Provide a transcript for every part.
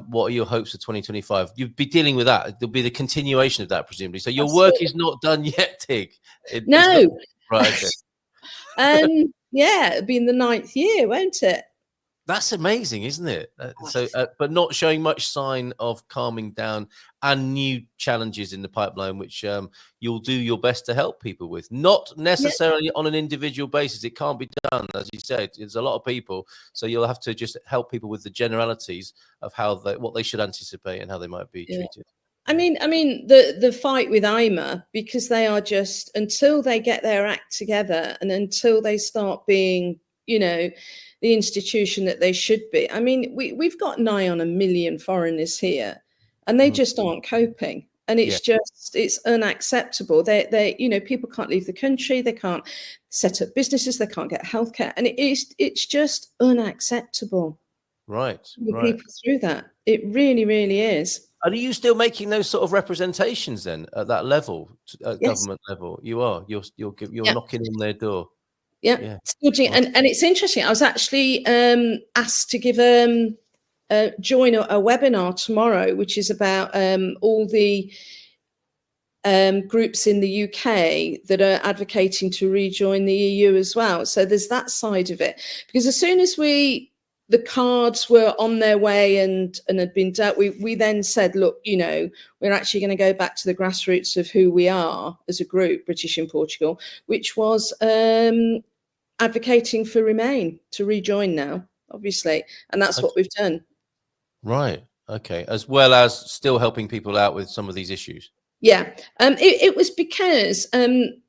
What are your hopes for 2025? You'll be dealing with that. There'll be the continuation of that, presumably. So your work is not done yet, Tig. No. Right. Okay. Yeah, it'll be in the 9th year, won't it? That's amazing, isn't it? But not showing much sign of calming down, and new challenges in the pipeline, which you'll do your best to help people with. Not necessarily on an individual basis. It can't be done, as you said. There's a lot of people, so you'll have to just help people with the generalities of what they should anticipate and how they might be treated. I mean, the fight with IMA, because they are just, until they get their act together and until they start being, the institution that they should be. I mean, we've got nigh on 1 million foreigners here, and they just aren't coping. And it's unacceptable. They people can't leave the country. They can't set up businesses. They can't get healthcare, and it's just unacceptable. Right. People through that. It really, really is. Are you still making those sort of representations then at that level, government level? You are. You're knocking on their door. Yeah. And it's interesting. I was actually asked to give join a webinar tomorrow, which is about all the groups in the UK that are advocating to rejoin the EU as well. So there's that side of it, because as soon as the cards were on their way and had been dealt, we then said, look, we're actually going to go back to the grassroots of who we are as a group, British in Portugal, which was advocating for Remain to rejoin now, obviously. And that's what we've done. Right. Okay. As well as still helping people out with some of these issues. Yeah. It was because, me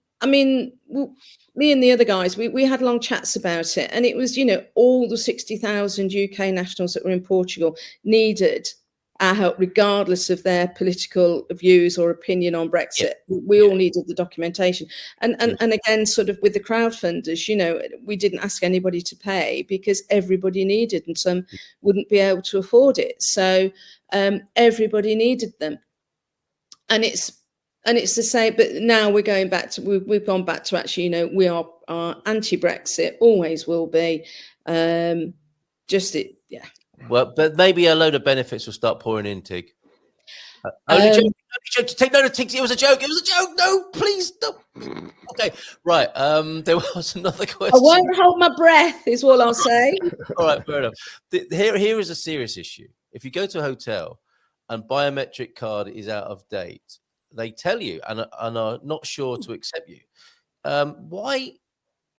and the other guys, we had long chats about it. And it was, all the 60,000 UK nationals that were in Portugal needed our help, regardless of their political views or opinion on Brexit. We all needed the documentation. And again, sort of with the crowdfunders, we didn't ask anybody to pay because everybody needed, and some wouldn't be able to afford it. So everybody needed them. And it's the same, but now we're going back to, we've gone back to actually, we are anti-Brexit, always will be. Well, but maybe a load of benefits will start pouring in, Tig. Only joke. Take note of Tig. It was a joke. No, please, no. Okay, right. There was another question. I won't hold my breath, is all I'll say. All right, fair enough. Here is a serious issue. If you go to a hotel and biometric card is out of date, they tell you and are not sure to accept you. Why